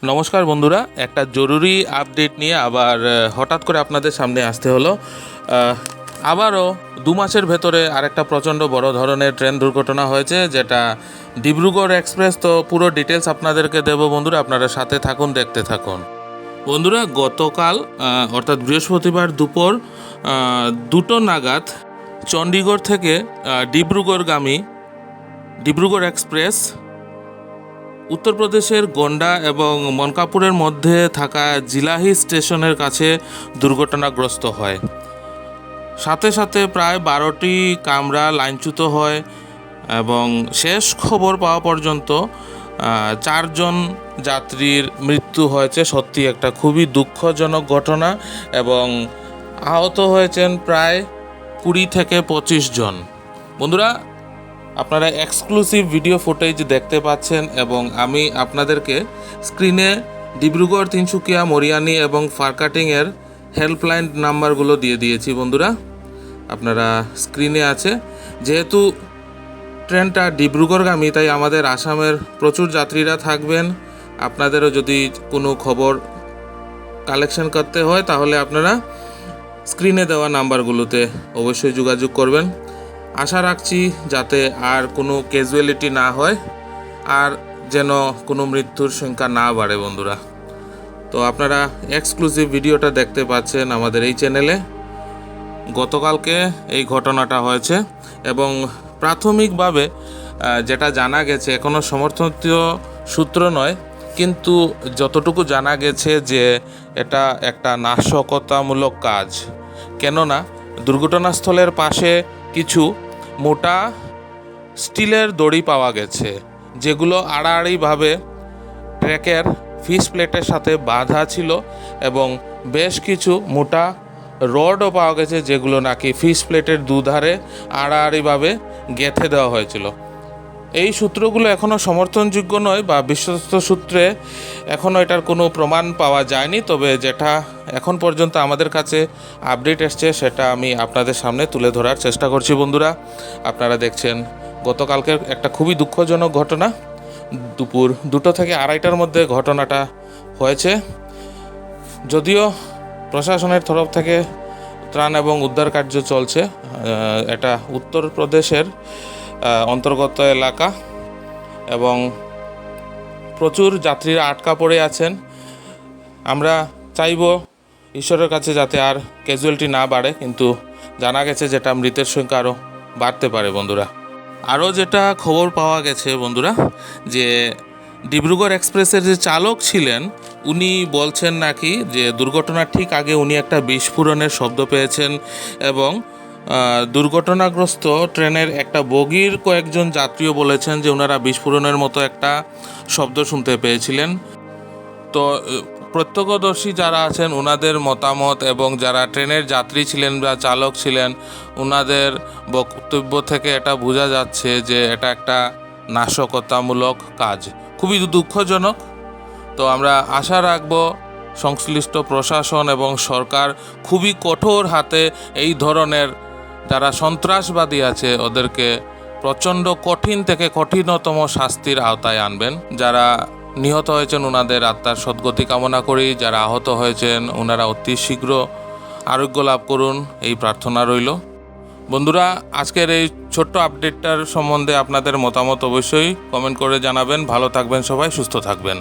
নমস্কার বন্ধুরা, একটা জরুরি আপডেট নিয়ে আবার হঠাৎ করে আপনাদের সামনে আসতে হলো। আবারও 2 মাসের ভেতরে আরেকটা প্রচণ্ড বড় ধরনের ট্রেন দুর্ঘটনা হয়েছে, যেটা ডিব্রুগড় এক্সপ্রেস। তো পুরো ডিটেলস আপনাদেরকে দেবো বন্ধুরা, আপনারা সাথে থাকুন, দেখতে থাকুন। বন্ধুরা, গতকাল অর্থাৎ বৃহস্পতিবার দুপুর 2টো নাগাদ চণ্ডীগড় থেকে ডিব্রুগড়গামী ডিব্রুগড় এক্সপ্রেস উত্তরপ্রদেশের গোন্ডা এবং মনকাপুরের মধ্যে থাকা জিলাহি স্টেশনের কাছে দুর্ঘটনাগ্রস্ত হয়। সাথে সাথে প্রায় 12টি কামরা লাইনচ্যুত হয় এবং শেষ খবর পাওয়া পর্যন্ত 4 জন যাত্রীর মৃত্যু হয়েছে। সত্যি একটা খুবই দুঃখজনক ঘটনা এবং আহত হয়েছেন প্রায় 20 থেকে 25 জন। বন্ধুরা, আপনারা এক্সক্লুসিভ ভিডিও ফুটেজ দেখতে পাচ্ছেন এবং আমি আপনাদেরকে স্ক্রিনে ডিব্রুগড়, তিনসুকিয়া, মরিয়ানি এবং ফারকাটিংয়ের হেল্পলাইন নাম্বারগুলো দিয়ে দিয়েছি। বন্ধুরা, আপনারা স্ক্রিনে আছে। যেহেতু ট্রেনটা ডিব্রুগড়গামী, তাই আমাদের আসামের প্রচুর যাত্রীরা থাকবেন। আপনাদেরও যদি কোনো খবর কালেকশন করতে হয় তাহলে আপনারা স্ক্রিনে দেওয়া নাম্বারগুলোতে অবশ্যই যোগাযোগ করবেন। আশা রাখছি যাতে আর কোনো ক্যাজুয়ালিটি না হয়, আর যেন কোনো মৃত্যুর সংখ্যা না বাড়ে। বন্ধুরা, তো আপনারা এক্সক্লুসিভ ভিডিওটা দেখতে পাচ্ছেন আমাদের এই চ্যানেলে। গতকালকে এই ঘটনাটা হয়েছে এবং প্রাথমিকভাবে যেটা জানা গেছে, এখনও সমর্থিত সূত্র নয়, কিন্তু যতটুকু জানা গেছে যে এটা একটা নাশকতামূলক কাজ। কেননা দুর্ঘটনাস্থলের পাশে কিছু মোটা স্টিলের দড়ি পাওয়া গেছে, যেগুলো আড়াআড়িভাবে ট্র্যাকের ফিস প্লেটের সাথে বাঁধা ছিল এবং বেশ কিছু মোটা রডও পাওয়া গেছে, যেগুলো নাকি ফিস প্লেটের দুধারে আড়াআড়িভাবে গেঁথে দেওয়া হয়েছিল। এই সূত্রগুলো এখনও সমর্থনযোগ্য নয় বা বিশ্বস্ত সূত্রে এখনও এটার কোনো প্রমাণ পাওয়া যায়নি। তবে যেটা এখন পর্যন্ত আমাদের কাছে আপডেট এসছে সেটা আমি আপনাদের সামনে তুলে ধরার চেষ্টা করছি। বন্ধুরা, আপনারা দেখছেন গতকালকের একটা খুবই দুঃখজনক ঘটনা। দুপুর 2টো থেকে 2:30টার মধ্যে ঘটনাটা হয়েছে। যদিও প্রশাসনের তরফ থেকে ত্রাণ এবং উদ্ধার কার্য চলছে। এটা উত্তরপ্রদেশের অন্তর্গত এলাকা এবং প্রচুর যাত্রীরা আটকা পড়ে আছেন। আমরা চাইব ঈশ্বরের কাছে যাতে আর ক্যাজুয়ালিটি না বাড়ে, কিন্তু জানা গেছে যেটা মৃতের সংখ্যা আরও বাড়তে পারে। বন্ধুরা, আরও যেটা খবর পাওয়া গেছে বন্ধুরা, যে ডিব্রুগড় এক্সপ্রেসের যে চালক ছিলেন উনি বলছেন নাকি যে দুর্ঘটনার ঠিক আগে উনি একটা বিস্ফোরণের শব্দ পেয়েছেন এবং দুর্ঘটনাগ্রস্ত ট্রেনের একটা বগির কয়েকজন যাত্রীও বলেছেন যে ওনারা বিস্ফোরণের মতো একটা শব্দ শুনতে পেয়েছিলেন। তো প্রত্যক্ষদর্শী যারা আছেন ওনাদের মতামত এবং যারা ট্রেনের যাত্রী ছিলেন বা চালক ছিলেন ওনাদের বক্তব্য থেকে এটা বোঝা যাচ্ছে যে এটা একটা নাশকতামূলক কাজ, খুবই দুঃখজনক। তো আমরা আশা রাখব সংশ্লিষ্ট প্রশাসন এবং সরকার খুবই কঠোর হাতে এই ধরনের যারা সন্ত্রাসবাদী আছে ওদেরকে প্রচণ্ড কঠিন থেকে কঠিনতম শাস্তির আওতায় আনবেন। যারা নিহত হয়েছেন ওনাদের আত্মার সদ্গতি কামনা করি। যারা আহত হয়েছেন ওনারা অতি শীঘ্র আরোগ্য লাভ করুন, এই প্রার্থনা রইল। বন্ধুরা, আজকের এই ছোট্ট আপডেটটার সম্বন্ধে আপনাদের মতামত অবশ্যই কমেন্ট করে জানাবেন। ভালো থাকবেন সবাই, সুস্থ থাকবেন।